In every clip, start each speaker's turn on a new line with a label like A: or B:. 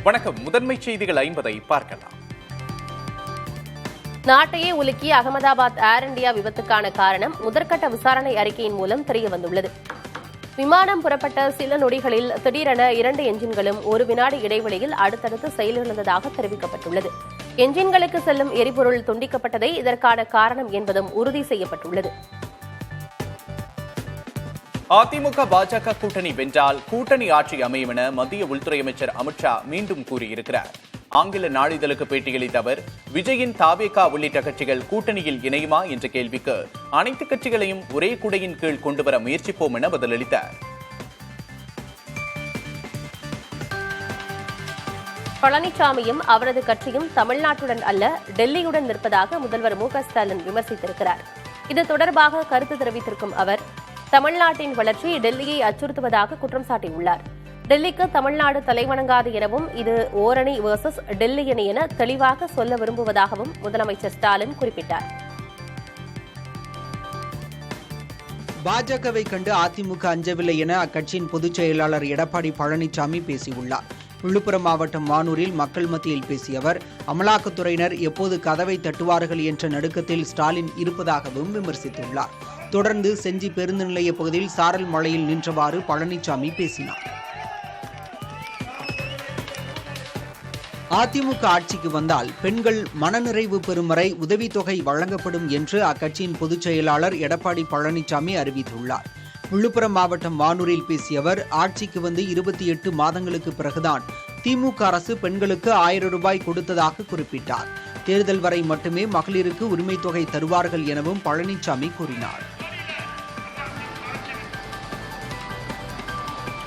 A: வணக்கம். முதன்மை செய்திகள் 50 பார்க்கலாம்.
B: நாட்டையே உலுக்கிய அகமதாபாத் ஏர் இந்தியா விபத்துக்கான காரணம் முதற்கட்ட விசாரணை அறிக்கையின் மூலம் தெரியவந்துள்ளது. விமானம் புறப்பட்ட சில நொடிகளில் திடீரென 2 என்ஜின்களும் 1 வினாடி இடைவெளியில் அடுத்தடுத்து செயலிழந்ததாக தெரிவிக்கப்பட்டுள்ளது. என்ஜின்களுக்கு செல்லும் எரிபொருள் துண்டிக்கப்பட்டதே இதற்கான காரணம் என்பதும் உறுதி செய்யப்பட்டுள்ளது.
A: அதிமுக பாஜக கூட்டணி வென்றால் கூட்டணி ஆட்சி அமையும் என மத்திய உள்துறை அமைச்சர் அமித்ஷா மீண்டும் கூறியிருக்கிறார். ஆங்கில நாளிதழுக்கு பேட்டியளித்த அவர், விஜயின் தாவேகா உள்ளிட்ட கட்சிகள் கூட்டணியில் இணையுமா என்ற கேள்விக்கு அனைத்து கட்சிகளையும் ஒரே குடையின் கீழ் கொண்டுவர முயற்சிப்போம் என பதிலளித்தார்.
B: பழனிசாமியும் அவரது கட்சியும் தமிழ்நாட்டுடன் அல்ல, டெல்லியுடன் நிற்பதாக முதல்வர் மு.க.ஸ்டாலின் விமர்சித்திருக்கிறார். இது தொடர்பாக கருத்து தெரிவித்திருக்கும் அவர், தமிழ்நாட்டின் வளர்ச்சி டெல்லியை அச்சுறுத்துவதாக குற்றம் சாட்டியுள்ளார். டெல்லிக்கு தமிழ்நாடு தலைவணங்காது எனவும் இது ஓரணி வெர்சஸ் டெல்லி அணி என தெளிவாக சொல்ல விரும்புவதாகவும் முதலமைச்சர் ஸ்டாலின் குறிப்பிட்டார்.
C: பாஜகவை கண்டு அதிமுக அஞ்சவில்லை என அக்கட்சியின் பொதுச் செயலாளர் எடப்பாடி பழனிசாமி பேசியுள்ளார். விழுப்புரம் மாவட்டம் மானூரில் மக்கள் மத்தியில் பேசிய அவர், அமலாக்கத்துறையினர் எப்போது கதவை தட்டுவார்கள் என்ற நடுக்கத்தில் ஸ்டாலின் இருப்பதாகவும் விமர்சித்துள்ளார். தொடர்ந்து செஞ்சி பேருந்து நிலைய பகுதியில் சாரல் மழையில் நின்றவாறு பழனிசாமி பேசினார். அதிமுக ஆட்சிக்கு வந்தால் பெண்கள் மனநிறைவு பெறும் வரை உதவித்தொகை வழங்கப்படும் என்று அக்கட்சியின் பொதுச் செயலாளர் எடப்பாடி பழனிசாமி அறிவித்துள்ளார். விழுப்புரம் மாவட்டம் மானூரில் பேசிய அவர், ஆட்சிக்கு வந்து 28 மாதங்களுக்கு பிறகுதான் திமுக அரசு பெண்களுக்கு 1000 ரூபாய் கொடுத்ததாக குறிப்பிட்டார். தேர்தல் வரை மட்டுமே மகளிருக்கு உரிமை தொகை தருவார்கள் எனவும் பழனிசாமி கூறினார்.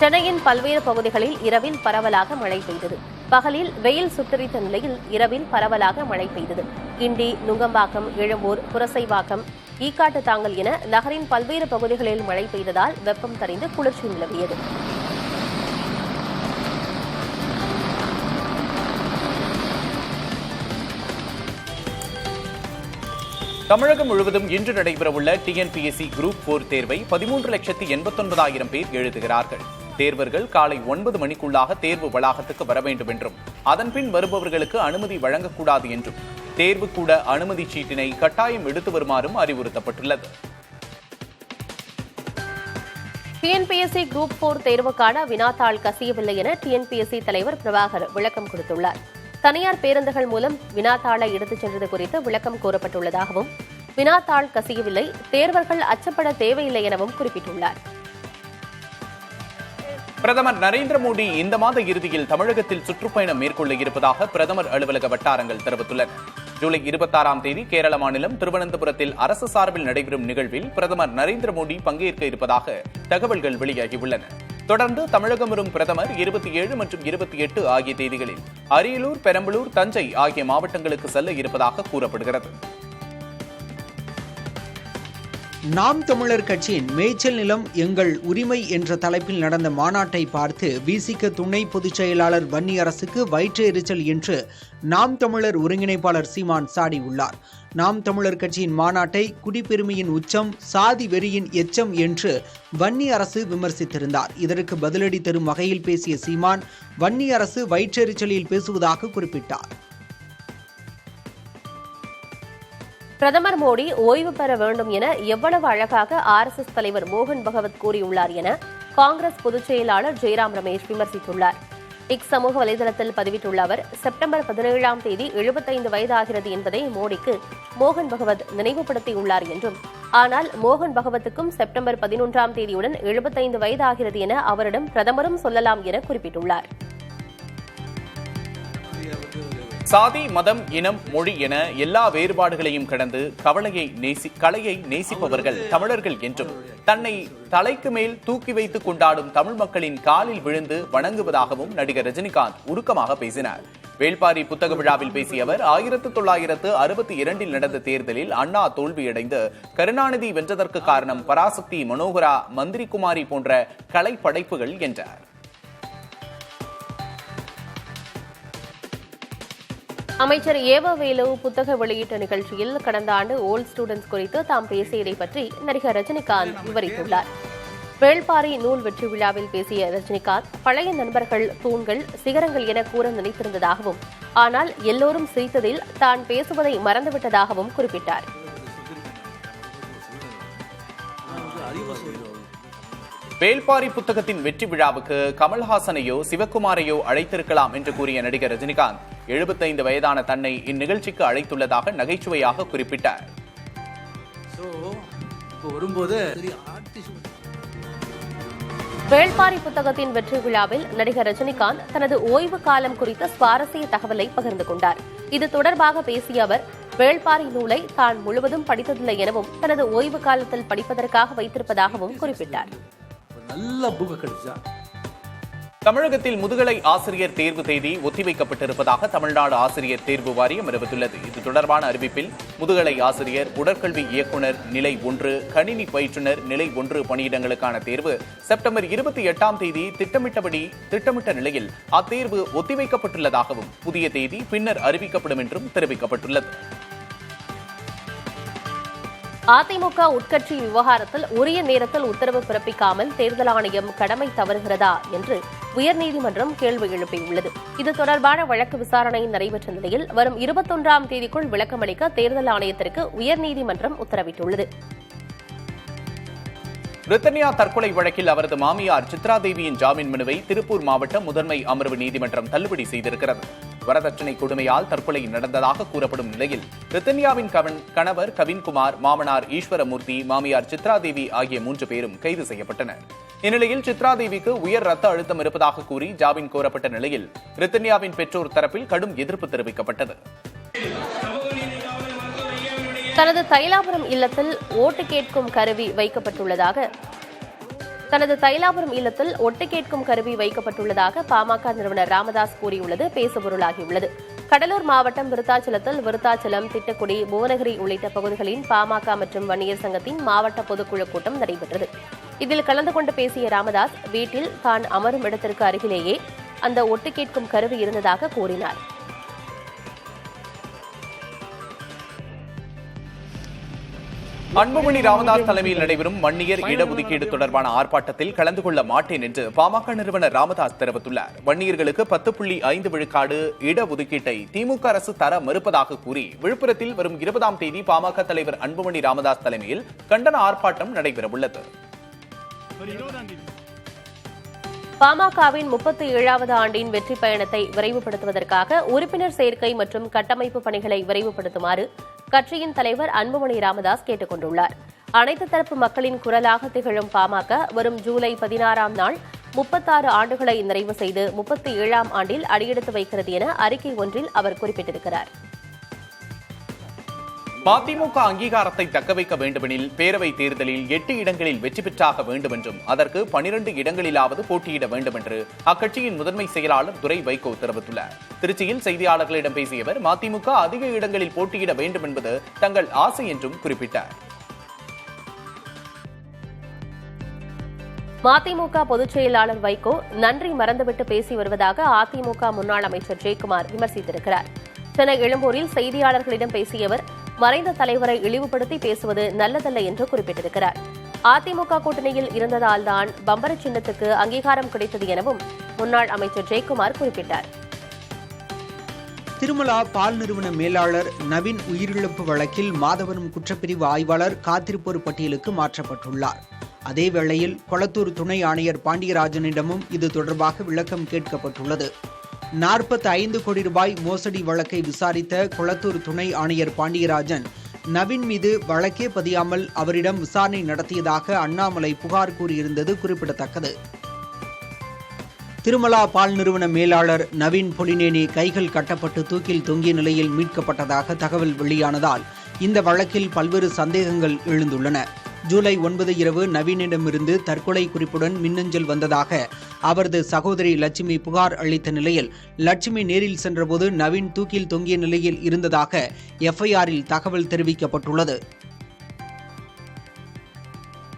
B: சென்னையின் பல்வேறு பகுதிகளில் இரவில் பரவலாக மழை பெய்தது. பகலில் வெயில் சுட்டரித்த நிலையில் இரவில் பரவலாக மழை பெய்தது. கிண்டி, நுங்கம்பாக்கம், எழும்பூர், புரசைவாக்கம், ஈக்காட்டு தாங்கல் என நகரின் பல்வேறு பகுதிகளில் மழை பெய்ததால் வெப்பம் தணிந்து குளிர்ச்சி நிலவியது.
A: தமிழகம் முழுவதும் இன்று நடைபெறவுள்ள டிஎன்பிஎஸ்சி குரூப் 4 தேர்வை 13,89,000 பேர் எழுதுகிறார்கள். தேர்வர்கள் காலை 9 மணிக்குள்ளாக தேர்வு வளாகத்துக்கு வர வேண்டும் என்றும், அதன்பின் வருபவர்களுக்கு அனுமதி வழங்கக்கூடாது என்றும், தேர்வு கூட அனுமதி சீட்டினை கட்டாயம் எடுத்து வருமாறும் அறிவுறுத்தப்பட்டுள்ளது.
B: டிஎன்பிஎஸ்சி குரூப் 4 தேர்வுக்கான வினாத்தாள் கசியவில்லை என டிஎன்பிஎஸ்சி தலைவர் பிரபாகர் விளக்கம் கொடுத்துள்ளார். தனியார் பேருந்துகள் மூலம் வினாத்தாளை எடுத்துச் சென்றது குறித்து விளக்கம் கோரப்பட்டுள்ளதாகவும், வினாத்தாள் கசியவில்லை, தேர்வர்கள் அச்சப்பட தேவையில்லை எனவும் குறிப்பிட்டுள்ளார்.
A: பிரதமர் நரேந்திர மோடி இந்த மாத இறுதியில் தமிழகத்தில் சுற்றுப்பயணம் மேற்கொள்ள இருப்பதாக பிரதமர் அலுவலக வட்டாரங்கள் தெரிவித்துள்ளன. ஜூலை 26ஆம் தேதி கேரள மாநிலம் திருவனந்தபுரத்தில் அரசு சார்பில் நடைபெறும் நிகழ்வில் பிரதமர் நரேந்திர மோடி பங்கேற்க இருப்பதாக தகவல்கள் வெளியாகியுள்ளன. தொடர்ந்து தமிழகம் வரும் பிரதமர் 27 மற்றும் 28 ஆகிய தேதிகளில் அரியலூர், பெரம்பலூர், தஞ்சை ஆகிய மாவட்டங்களுக்கு செல்ல இருப்பதாக கூறப்படுகிறது.
C: நாம் தமிழர் கட்சியின் மேய்ச்சல் நிலம் எங்கள் உரிமை என்ற தலைப்பில் நடந்த மாநாட்டை பார்த்து விசிக துணை பொதுச் செயலாளர் வன்னியரசுக்கு வயிற்று எரிச்சல் என்று நாம் தமிழர் ஒருங்கிணைப்பாளர் சீமான் சாடியுள்ளார். நாம் தமிழர் கட்சியின் மாநாட்டை குடிப்பெருமையின் உச்சம், சாதி வெறியின் எச்சம் என்று வன்னியரசு விமர்சித்திருந்தார். இதற்கு பதிலடி தரும் வகையில் பேசிய சீமான், வன்னியரசு வயிற்றெரிச்சலில் பேசுவதாக குறிப்பிட்டார்.
B: பிரதமர் மோடி ஓய்வு பெற வேண்டும் என எவ்வளவு அழகாக RSS தலைவர் மோகன் பகவத் கூறியுள்ளார் என காங்கிரஸ் பொதுச் செயலாளர் ஜெய்ராம் ரமேஷ் விமர்சித்துள்ளார். எக்ஸ் சமூக வலைதளத்தில் பதிவிட்டுள்ள அவர், செப்டம்பர் 17ஆம் தேதி 75 வயதாகிறது என்பதை மோடிக்கு மோகன் பகவத் நினைவுபடுத்தியுள்ளார் என்றும், ஆனால் மோகன் பகவத்துக்கும் செப்டம்பர் 11ஆம் தேதியுடன் 75 வயதாகிறது என அவரிடம் பிரதமரும் சொல்லலாம் என குறிப்பிட்டுள்ளார்.
A: சாதி, மதம், இனம், மொழி என எல்லா வேறுபாடுகளையும் கடந்து கலையை நேசிப்பவர்கள் தமிழர்கள் என்றும், தன்னை தலைக்கு மேல் தூக்கி வைத்து கொண்டாடும் தமிழ் மக்களின் காலில் விழுந்து வணங்குவதாகவும் நடிகர் ரஜினிகாந்த் உருக்கமாக பேசினார். வேள்பாரி புத்தக விழாவில் பேசிய அவர், 1962 நடந்த தேர்தலில் அண்ணா தோல்வியடைந்து கருணாநிதி வென்றதற்கு காரணம் பராசக்தி, மனோகரா, மந்திரி குமாரி போன்ற கலை படைப்புகள் என்றார்.
B: அமைச்சர் ஏவவேலு புத்தக வெளியீட்டு நிகழ்ச்சியில் கடந்த ஆண்டு ஓல்ட் ஸ்டூடெண்ட்ஸ் குறித்து தாம் பேசியதை பற்றி நடிகர் ரஜினிகாந்த் விவரித்துள்ளார். வேள்பாரி நூல் வெற்றி விழாவில் பேசிய ரஜினிகாந்த், பழைய நண்பர்கள் தூண்கள், சிகரங்கள் என கூற நினைத்திருந்ததாகவும், ஆனால் எல்லோரும் சிரித்ததில் தான் பேசுவதை மறந்துவிட்டதாகவும் குறிப்பிட்டார்.
A: வேள்பாரி புத்தகத்தின் வெற்றி விழாவுக்கு கமல்ஹாசனையோ சிவகுமாரையோ அழைத்திருக்கலாம் என்று கூறிய நடிகர் ரஜினிகாந்த் 75 வயதான தன்னை இந்நிகழ்ச்சிக்கு அழைத்துள்ளதாக நகைச்சுவையாக குறிப்பிட்டார்.
B: வேள்பாரி புத்தகத்தின் வெற்றி விழாவில் நடிகர் ரஜினிகாந்த் தனது ஓய்வு காலம் குறித்த சுவாரஸ்ய தகவலை பகிர்ந்து கொண்டார். இது தொடர்பாக பேசிய அவர், வேள்பாரி நூலை தான் முழுவதும் படித்ததில்லை எனவும், தனது ஓய்வு காலத்தில் படிப்பதற்காக வைத்திருப்பதாகவும் குறிப்பிட்டார்.
A: தமிழகத்தில் முதுகலை ஆசிரியர் தேர்வு தேதி ஒத்திவைக்கப்பட்டிருப்பதாக தமிழ்நாடு ஆசிரியர் தேர்வு வாரியம் அறிவித்துள்ளது. இது தொடர்பான அறிவிப்பில் முதுகலை ஆசிரியர், உடற்கல்வி இயக்குநர் நிலை 1, கணினி பயிற்றுநர் நிலை 1 பணியிடங்களுக்கான தேர்வு செப்டம்பர் 28ஆம் தேதி திட்டமிட்ட நிலையில் அத்தேர்வு ஒத்திவைக்கப்பட்டுள்ளதாகவும், புதிய தேதி பின்னர் அறிவிக்கப்படும் என்றும் தெரிவிக்கப்பட்டுள்ளது.
B: அதிமுக உட்கட்சி விவகாரத்தில் உரிய நேரத்தில் உத்தரவு பிறப்பிக்காமல் தேர்தல் ஆணையம் கடமை தவறுகிறதா என்று உயர்நீதிமன்றம் கேள்வி எழுப்பியுள்ளது. இது தொடர்பான வழக்கு விசாரணை நடைபெற்ற நிலையில் வரும் 21ஆம் தேதிக்குள் விளக்கமளிக்க தேர்தல் ஆணையத்திற்கு உயர்நீதிமன்றம் உத்தரவிட்டுள்ளது.
A: பிரித்தனியா தற்கொலை வழக்கில் அவரது மாமியார் சித்ரா தேவியின் ஜாமீன் மனுவை திருப்பூர் மாவட்ட முதன்மை அமர்வு நீதிமன்றம் தள்ளுபடி செய்திருக்கிறது. வரதட்சணை கொடுமையால் தற்கொலை நடந்ததாக கூறப்படும் நிலையில் பிரித்தனியாவின் கணவர் கவின்குமார், மாமனார் ஈஸ்வரமூர்த்தி, மாமியார் சித்ரா தேவி ஆகிய 3 பேரும் கைது செய்யப்பட்டனர். இந்நிலையில் சித்ரா தேவிக்கு உயர் ரத்த அழுத்தம் இருப்பதாக கூறி ஜாமீன் கோரப்பட்ட நிலையில் பிரித்தனியாவின் பெற்றோர் தரப்பில் கடும் எதிர்ப்பு தெரிவிக்கப்பட்டது.
B: தனது தைலாபுரம் இல்லத்தில் ஓட்டு கேட்கும் கருவி வைக்கப்பட்டுள்ளதாக பாமக நிறுவனர் ராமதாஸ் கூறியுள்ளது பேசுபொருளாகியுள்ளது. கடலூர் மாவட்டம் விருத்தாச்சலம், திட்டக்குடி, புவனகிரி உள்ளிட்ட பகுதிகளின் பாமக மற்றும் வன்னியர் சங்கத்தின் மாவட்ட பொதுக்குழு கூட்டம் நடைபெற்றது. இதில் கலந்து கொண்டு பேசிய ராமதாஸ், வீட்டில் தான் அமரும் இடத்திற்கு அருகிலேயே அந்த ஒட்டு கேட்கும் கருவி இருந்ததாக கூறினார்.
A: அன்புமணி ராமதாஸ் தலைமையில் நடைபெறும் வன்னியர் இடஒதுக்கீடு தொடர்பான ஆர்ப்பாட்டத்தில் கலந்து கொள்ள மாட்டேன் என்று பாமக நிறுவனர் ராமதாஸ் தெரிவித்துள்ளார். வன்னியர்களுக்கு 10.5 விழுக்காடு இடஒதுக்கீட்டை திமுக அரசு தர மறுப்பதாக கூறி விழுப்புரத்தில் வரும் 20ஆம் தேதி பாமக தலைவர் அன்புமணி ராமதாஸ் தலைமையில் கண்டன ஆர்ப்பாட்டம் நடைபெறவுள்ளது.
B: பாமகவின் 37வது ஆண்டின் வெற்றி பயணத்தை விரைவுபடுத்துவதற்காக உறுப்பினர் சேர்க்கை மற்றும் கட்டமைப்பு பணிகளை விரைவுபடுத்துமாறு கட்சியின் தலைவர் அன்புமணி ராமதாஸ் கேட்டுக் கொண்டுள்ளார். அனைத்து தரப்பு மக்களின் குரலாக திகழும் பாமக வரும் ஜூலை 16ஆம் நாள் 36 ஆண்டுகளை நிறைவு செய்து 37ஆம் ஆண்டில் அடியெடுத்து வைக்கிறது என அறிக்கை ஒன்றில் அவர் குறிப்பிட்டிருக்கிறார்.
A: மதிமுக அங்கீகாரத்தை தக்கவைக்க வேண்டுமெனில் பேரவைத் தேர்தலில் 8 இடங்களில் வெற்றி பெற்றாக வேண்டும் என்றும் அதற்கு 12 இடங்களிலாவது போட்டியிட வேண்டும் என்று அக்கட்சியின் முதன்மை செயலாளர் துரை வைகோ தெரிவித்துள்ளார். திருச்சியில் செய்தியாளர்களிடம் பேசிய அவர், மதிமுக அதிக இடங்களில் போட்டியிட வேண்டும் என்பது தங்கள் ஆசை என்றும் குறிப்பிட்டார்.
B: மதிமுக பொதுச் செயலாளர் வைகோ நன்றி மறந்துவிட்டு பேசி வருவதாக அதிமுக முன்னாள் அமைச்சர் ஜெயக்குமார் விமர்சித்திருக்கிறார். சென்னை எழும்பூரில் செய்தியாளர்களிடம் பேசிய அவர், மறைந்த தலைவரை இழிவுபடுத்தி பேசுவது நல்லதல்ல என்று குறிப்பிட்டிருக்கிறார். அதிமுக கூட்டணியில் இருந்ததால்தான் பம்பர சின்னத்துக்கு அங்கீகாரம் கிடைத்தது எனவும் முன்னாள் அமைச்சர் ஜெயக்குமார் குறிப்பிட்டார்.
C: திருமலா பால் நிறுவன மேலாளர் நவீன் உயிரிழப்பு வழக்கில் மாதவரம் குற்றப்பிரிவு ஆய்வாளர் காத்திருப்போர் பட்டியலுக்கு மாற்றப்பட்டுள்ளார். அதேவேளையில் கொளத்தூர் துணை ஆணையர் பாண்டியராஜனிடமும் இது தொடர்பாக விளக்கம் கேட்கப்பட்டுள்ளது. 45 கோடி ரூபாய் மோசடி வழக்கை விசாரித்த கொளத்தூர் துணை ஆணையர் பாண்டியராஜன் நவீன் மீது வழக்கே பதியாமல் அவரிடம் விசாரணை நடத்தியதாக அண்ணாமலை புகார் கூறியிருந்தது குறிப்பிடத்தக்கது. திருமலா பால் நிறுவன மேலாளர் நவீன் பொலினேனி கைகள் கட்டப்பட்டு தூக்கில் தொங்கிய நிலையில் மீட்கப்பட்டதாக தகவல் வெளியானதால் இந்த வழக்கில் பல்வேறு சந்தேகங்கள் எழுந்துள்ளன. ஜூலை 9 இரவு நவீனிடமிருந்து தற்கொலை குறிப்புடன் மின்னஞ்சல் வந்ததாக அவரது சகோதரி லட்சுமி புகார் அளித்த நிலையில் லட்சுமி நேரில் சென்றபோது நவீன் தூக்கில் தொங்கிய நிலையில் இருந்ததாக எஃப்ஐஆரில் தகவல் தெரிவிக்கப்பட்டுள்ளது.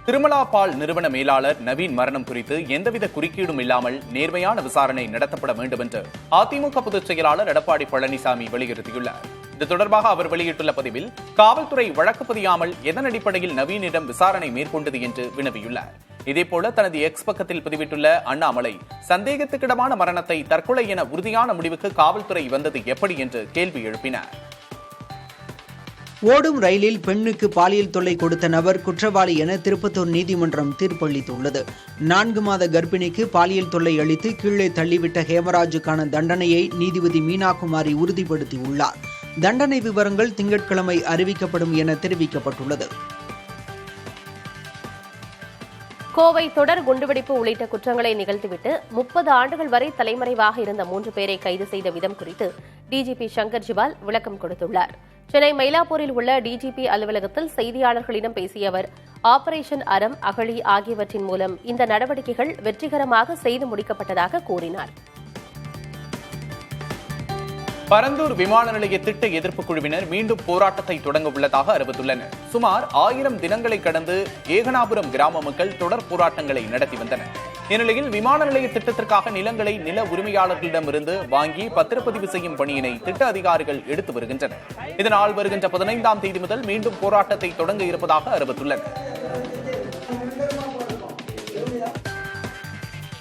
A: திருமலா பால் நிறுவன மேலாளர் நவீன் மரணம் குறித்து எந்தவித குறுக்கீடும் இல்லாமல் நேர்மையான விசாரணை நடத்தப்பட வேண்டும் என்று அதிமுக பொதுச் செயலாளர் எடப்பாடி பழனிசாமி வலியுறுத்தியுள்ளார். இது தொடர்பாக அவர் வெளியிட்டுள்ள பதிவில், காவல்துறை வழக்கு பதியாமல் எதன் அடிப்படையில் நவீனிடம் விசாரணை மேற்கொண்டது என்று வினவியுள்ளார். இதேபோல தனது எக்ஸ் பக்கத்தில் பதிவிட்டுள்ள அண்ணாமலை சந்தேகத்துக்கிடமான மரணத்தை தற்கொலை என உறுதியான முடிவுக்கு காவல்துறை வந்தது எப்படி என்று கேள்வி எழுப்பினார்.
C: ஓடும் ரயிலில் பெண்ணுக்கு பாலியல் தொல்லை கொடுத்த நபர் குற்றவாளி என திருப்பத்தூர் நீதிமன்றம் தீர்ப்பளித்துள்ளது. 4 மாத கர்ப்பிணிக்கு பாலியல் தொல்லை அளித்து கீழே தள்ளிவிட்ட ஹேமராஜுக்கான தண்டனையை நீதிபதி மீனாகுமாரி உறுதிப்படுத்தியுள்ளார். தண்டனை விவரங்கள் திங்கட்கிழமை அறிவிக்கப்படும் என தெரிவிக்கப்பட்டுள்ளது.
B: கோவை தொடர் குண்டுவெடிப்பு உள்ளிட்ட குற்றங்களை நிகழ்த்திவிட்டு 30 ஆண்டுகள் வரை தலைமறைவாக இருந்த 3 பேரை கைது செய்த விதம் குறித்து டிஜிபி சங்கர் ஜிவால் விளக்கம் கொடுத்துள்ளார். சென்னை மயிலாப்பூரில் உள்ள டிஜிபி அலுவலகத்தில் செய்தியாளர்களிடம் பேசிய அவர், ஆபரேஷன் அறம், அகழி ஆகியவற்றின் மூலம் இந்த நடவடிக்கைகள் வெற்றிகரமாக செய்து முடிக்கப்பட்டதாக கூறினார்.
A: பரந்தூர் விமான நிலைய திட்ட எதிர்ப்பு குழுவினர் மீண்டும் போராட்டத்தை தொடங்க உள்ளதாக அறிவித்துள்ளனர். சுமார் 1000 தினங்களை கடந்து ஏகனாபுரம் கிராம மக்கள் தொடர் போராட்டங்களை நடத்தி வந்தனர். இந்நிலையில் விமான நிலைய திட்டத்திற்காக நிலங்களை நில உரிமையாளர்களிடமிருந்து வாங்கி பத்திரப்பதிவு செய்யும் பணியினை திட்ட அதிகாரிகள் எடுத்து வருகின்றனர். இதனால் வருகின்ற 15ஆம் தேதி முதல் மீண்டும் போராட்டத்தை தொடங்க இருப்பதாக அறிவித்துள்ளனர்.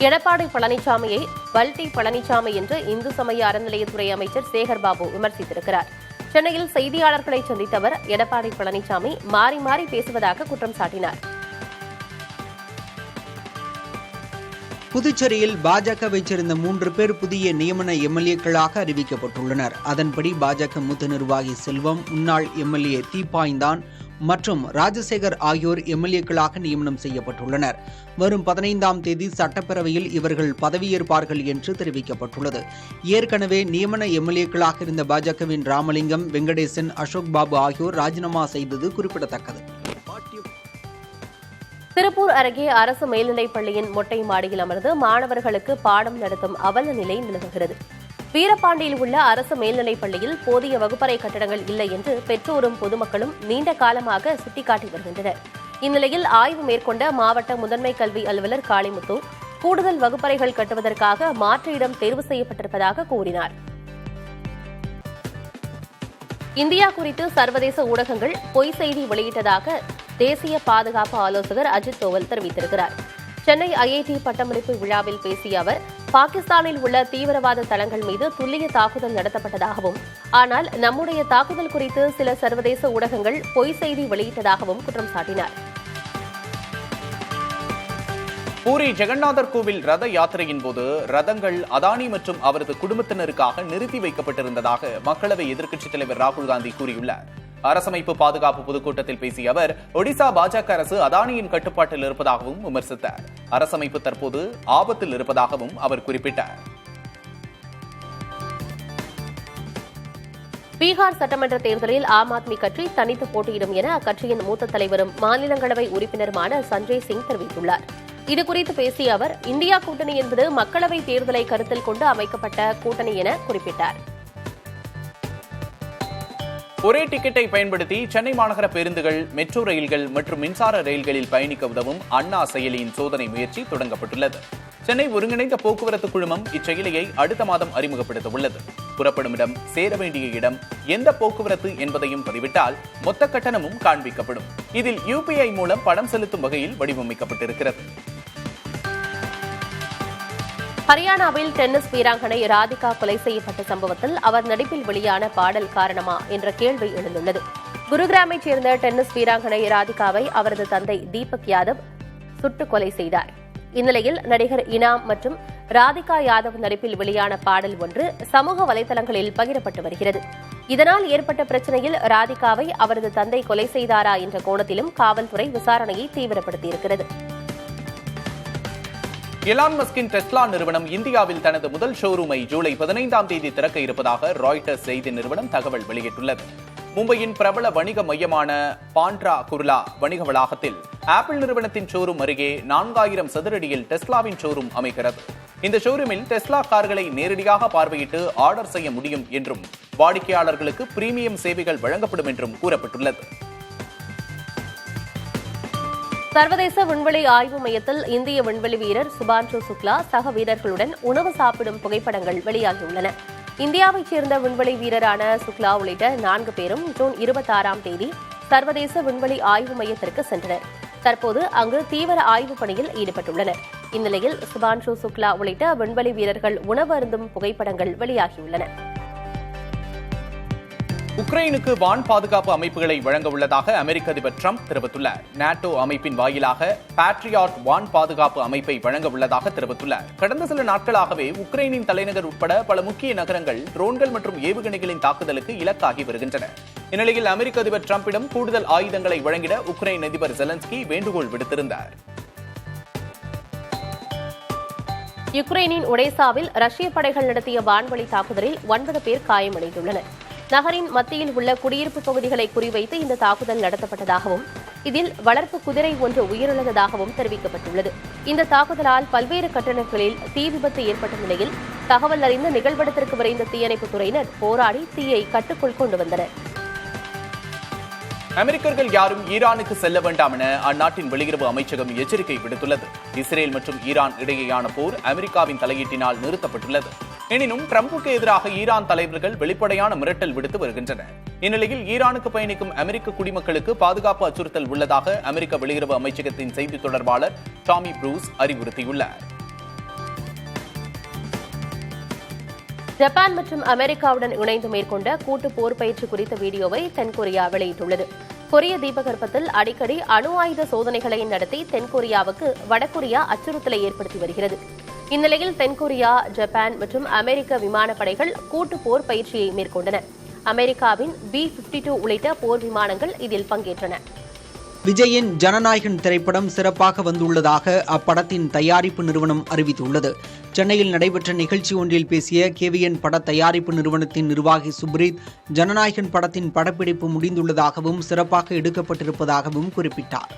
B: எடப்பாடி பழனிசாமியை பல்டி பழனிசாமி என்று இந்து சமய அறநிலையத்துறை அமைச்சர் சேகர்பாபு விமர்சித்திருக்கிறார். சென்னையில் செய்தியாளர்களை சந்தித்த அவர், எடப்பாடி பழனிசாமி மாறி மாறி பேசுவதாக குற்றம் சாட்டினார்.
C: புதுச்சேரியில் பாஜகவைச் சேர்ந்த 3 பேர் புதிய நியமன எம்எல்ஏக்களாக அறிவிக்கப்பட்டுள்ளனர். அதன்படி பாஜக மூத்த நிர்வாகி செல்வம், முன்னாள் எம்எல்ஏ தீப்பாய்ந்தான் மற்றும் ராஜசேகர் ஆகியோர் எம்எல்ஏக்களாக நியமனம் செய்யப்பட்டுள்ளனர். வரும் 15ஆம் தேதி சட்டப்பேரவையில் இவர்கள் பதவியேற்பார்கள் என்று தெரிவிக்கப்பட்டுள்ளது. ஏற்கனவே நியமன எம்எல்ஏக்களாக இருந்த பாஜகவின் ராமலிங்கம், வெங்கடேசன், அசோக் பாபு ஆகியோர் ராஜினாமா செய்தது குறிப்பிடத்தக்கது.
B: திருப்பூர் அருகே அரசு மேல்நிலைப் பள்ளியின் மொட்டை மாடியில் அமர்ந்து மாணவர்களுக்கு பாடம் நடத்தும் அவல நிலை நிலவுகிறது. வீரபாண்டியில் உள்ள அரசு மேல்நிலைப் பள்ளியில் போதிய வகுப்பறை கட்டடங்கள் இல்லை என்று பெற்றோரும் பொதுமக்களும் நீண்ட காலமாக சுட்டிக்காட்டி வருகின்றனர். இந்நிலையில் ஆய்வு மேற்கொண்ட மாவட்ட முதன்மை கல்வி அலுவலர் காளிமுத்து, கூடுதல் வகுப்பறைகள் கட்டுவதற்காக மாற்று இடம் தேர்வு செய்யப்பட்டிருப்பதாக கூறினார். இந்தியா குறித்து சர்வதேச ஊடகங்கள் பொய் செய்தி வெளியிட்டதாக தேசிய பாதுகாப்பு ஆலோசகர் அஜித் தோவல் தெரிவித்திருக்கிறார். சென்னை ஐஐடி பட்டமளிப்பு விழாவில் பேசிய அவர், பாகிஸ்தானில் உள்ள தீவிரவாத தளங்கள் மீது துல்லிய தாக்குதல் நடத்தப்பட்டதாகவும், ஆனால் நம்முடைய தாக்குதல் குறித்து சில சர்வதேச ஊடகங்கள் பொய் செய்தி வெளியிட்டதாகவும் குற்றம் சாட்டினார்.
A: பூரி ஜெகநாதர் கோவில் ரத யாத்திரையின் போது ரதங்கள் அதானி மற்றும் அவரது குடும்பத்தினருக்காக நிறுத்தி வைக்கப்பட்டிருந்ததாக மக்களவை எதிர்க்கட்சித் தலைவர் ராகுல் காந்தி கூறியுள்ளார். அரசமைப்பு பாதுகாப்பு பொதுக்கூட்டத்தில் பேசிய அவர், ஒடிசா பாஜக அரசு அதானியின் கட்டுப்பாட்டில் இருப்பதாகவும் விமர்சித்தார். அரசமைப்பு தற்போது ஆபத்தில் இருப்பதாகவும் அவர் குறிப்பிட்டார்.
B: பீகார் சட்டமன்ற தேர்தலில் ஆம் ஆத்மி கட்சி தனித்து போட்டியிடும் என அக்கட்சியின் மூத்த தலைவரும் மாநிலங்களவை உறுப்பினருமான சஞ்சய் சிங் தெரிவித்துள்ளார். இதுகுறித்து பேசிய அவர், இந்தியா கூட்டணி என்பது மக்களவை தேர்தலை கருத்தில் கொண்டு அமைக்கப்பட்ட கூட்டணி என குறிப்பிட்டார்.
A: ஒரே டிக்கெட்டை பயன்படுத்தி சென்னை மாநகர பேருந்துகள், மெட்ரோ ரயில்கள் மற்றும் மின்சார ரயில்களில் பயணிக்க உதவும் அண்ணா செயலியின் சோதனை முயற்சி தொடங்கப்பட்டுள்ளது. சென்னை ஒருங்கிணைந்த போக்குவரத்து குழுமம் இச்செயலியை அடுத்த மாதம் அறிமுகப்படுத்த உள்ளது. புறப்படும் இடம், சேர வேண்டிய இடம், எந்த போக்குவரத்து என்பதையும் பதிவிட்டால் மொத்த கட்டணமும் காண்பிக்கப்படும். இதில் UPI மூலம் பணம் செலுத்தும் வகையில் வடிவமைக்கப்பட்டிருக்கிறது.
B: ஹரியானாவில் டென்னிஸ் வீராங்கனை ராதிகா கொலை செய்யப்பட்ட சம்பவத்தில் அவர் நடிப்பில் வெளியான பாடல் காரணமா என்ற கேள்வி எழுந்துள்ளது. குருகிராமைச் சேர்ந்த டென்னிஸ் வீராங்கனை ராதிகாவை அவரது தந்தை தீபக் யாதவ் சுட்டு கொலை செய்தார். இந்நிலையில் நடிகர் இனாம் மற்றும் ராதிகா யாதவ் நடிப்பில் வெளியான பாடல் ஒன்று சமூக வலைதளங்களில் பகிரப்பட்டு வருகிறது. இதனால் ஏற்பட்ட பிரச்சனையில் ராதிகாவை அவரது தந்தை கொலை செய்தாரா என்ற கோணத்திலும் காவல்துறை விசாரணையை தீவிரப்படுத்தியிருக்கிறது.
A: எலான் மஸ்கின் டெஸ்லா நிறுவனம் இந்தியாவில் தனது முதல் ஷோரூமை ஜூலை 15ஆம் தேதி திறக்க இருப்பதாக ராய்ட்டர்ஸ் செய்தி நிறுவனம் தகவல் வெளியிட்டுள்ளது. மும்பையின் பிரபல வணிக மையமான பாண்ட்ரா குர்லா வணிக வளாகத்தில் ஆப்பிள் நிறுவனத்தின் ஷோரூம் அருகே 4000 சதுரடியில் டெஸ்லாவின் ஷோரூம் அமைகிறது. இந்த ஷோரூமில் டெஸ்லா கார்களை நேரடியாக பார்வையிட்டு ஆர்டர் செய்ய முடியும் என்றும் வாடிக்கையாளர்களுக்கு பிரீமியம் சேவைகள் வழங்கப்படும் என்றும் கூறப்பட்டுள்ளது.
B: சர்வதேச விண்வெளி ஆய்வு மையத்தில் இந்திய விண்வெளி வீரர் சுபான்ஷு சுக்லா சக வீரர்களுடன் உணவு சாப்பிடும் புகைப்படங்கள் வெளியாகியுள்ளன. இந்தியாவைச் சேர்ந்த விண்வெளி வீரரான சுக்லா உள்ளிட்ட 4 பேரும் ஜூன் 26ஆம் தேதி சர்வதேச விண்வெளி ஆய்வு மையத்திற்கு சென்றனர். தற்போது அங்கு தீவிர ஆய்வுப் பணியில் ஈடுபட்டுள்ளனர். இந்நிலையில் சுபான்ஷு சுக்லா உள்ளிட்ட விண்வெளி வீரர்கள் உணவு அருந்தும் புகைப்படங்கள் வெளியாகியுள்ளன.
A: உக்ரைனுக்கு வான் பாதுகாப்பு அமைப்புகளை வழங்க உள்ளதாக அமெரிக்க அதிபர் டிரம்ப் தெரிவித்துள்ளார். நாட்டோ அமைப்பின் வாயிலாக பேட்ரியாட் வான் பாதுகாப்பு அமைப்பை வழங்க உள்ளதாக தெரிவித்துள்ளார். கடந்த சில நாட்களாகவே உக்ரைனின் தலைநகர் உட்பட பல முக்கிய நகரங்கள் ட்ரோன்கள் மற்றும் ஏவுகணைகளின் தாக்குதலுக்கு இலக்காகி வருகின்றன. இந்நிலையில் அமெரிக்க அதிபர் டிரம்பிடம் கூடுதல் ஆயுதங்களை வழங்கிட உக்ரைன் அதிபர் ஜெலன்ஸ்கி வேண்டுகோள் விடுத்திருந்தார்.
B: யுக்ரைனின் ஒடேசாவில் ரஷ்ய படைகள் நடத்திய வான்வழி தாக்குதலில் 9 பேர் காயமடைந்துள்ளனர். நகரின் மத்தியில் உள்ள குடியிருப்பு பகுதிகளை குறிவைத்து இந்த தாக்குதல் நடத்தப்பட்டதாகவும் இதில் வளர்ப்பு குதிரை ஒன்று உயிரிழந்ததாகவும் தெரிவிக்கப்பட்டுள்ளது. இந்த தாக்குதலால் பல்வேறு கட்டடங்களில் தீ விபத்து ஏற்பட்ட நிலையில் தகவல் அறிந்த நிகழ்விடத்திற்கு விரைந்த தீயணைப்புத் துறையினர் போராடி தீயை கட்டுக்குள் கொண்டு வந்தனர்.
A: அமெரிக்கர்கள் யாரும் ஈரானுக்கு செல்ல வேண்டாம் என அந்நாட்டின் வெளியுறவு அமைச்சகம் எச்சரிக்கை விடுத்துள்ளது. இஸ்ரேல் மற்றும் ஈரான் இடையேயான போர் அமெரிக்காவின் தலையீட்டினால் நிறுத்தப்பட்டுள்ளது. எனினும் டிரம்புக்கு எதிராக ஈரான் தலைவர்கள் வெளிப்படையான மிரட்டல் விடுத்து வருகின்றனர். இந்நிலையில் ஈரானுக்கு பயணிக்கும் அமெரிக்க குடிமக்களுக்கு பாதுகாப்பு அச்சுறுத்தல் உள்ளதாக அமெரிக்க வெளியுறவு அமைச்சகத்தின் செய்தி தொடர்பாளர் டாமி ப்ரூஸ் அறிவுறுத்தியுள்ளார்.
B: ஜப்பான் மற்றும் அமெரிக்காவுடன் இணைந்து மேற்கொண்ட கூட்டு போர் பயிற்சி குறித்த வீடியோவை தென்கொரியா வெளியிட்டுள்ளது. கொரிய தீபகற்பத்தில் அடிக்கடி அணு ஆயுத சோதனைகளை நடத்தி தென்கொரியாவுக்கு வடகொரியா அச்சுறுத்தலை ஏற்படுத்தி வருகிறது. இந்நிலையில் தென்கொரியா, ஜப்பான் மற்றும் அமெரிக்க விமானப்படைகள் கூட்டு போர் பயிற்சியை மேற்கொண்டன. அமெரிக்காவின் B-52 உள்ளிட்ட போர் விமானங்கள் இதில் பங்கேற்றன.
C: விஜயின் ஜனநாயகன் திரைப்படம் சிறப்பாக வந்துள்ளதாக அப்படத்தின் தயாரிப்பு நிறுவனம் அறிவித்துள்ளது. சென்னையில் நடைபெற்ற நிகழ்ச்சி ஒன்றில் பேசிய KVN பட தயாரிப்பு நிறுவனத்தின் நிர்வாகி சுப்ரீத், ஜனநாயகன் படத்தின் படப்பிடிப்பு முடிந்துள்ளதாகவும் சிறப்பாக எடுக்கப்பட்டிருப்பதாகவும் குறிப்பிட்டார்.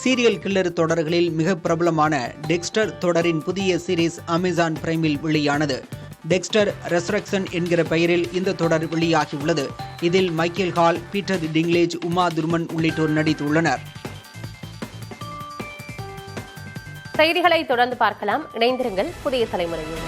C: சீரியல் கில்லர் தொடர்களில் மிக பிரபலமான டெக்ஸ்டர் தொடரின் புதிய சீரீஸ் அமேசான் பிரைமில் வெளியானது. டெக்ஸ்டர் ரெசரக்ஷன் என்கிற பெயரில் இந்த தொடர் வெளியாகியுள்ளது. இதில் Michael Hall, Peter Dinklage, Uma Thurman உள்ளிட்டோர் நடித்துள்ளனர்.
B: செய்திகளை தொடர்ந்து பார்க்கலாம். இணைந்திருங்கள் புதிய தலைமுறையில்.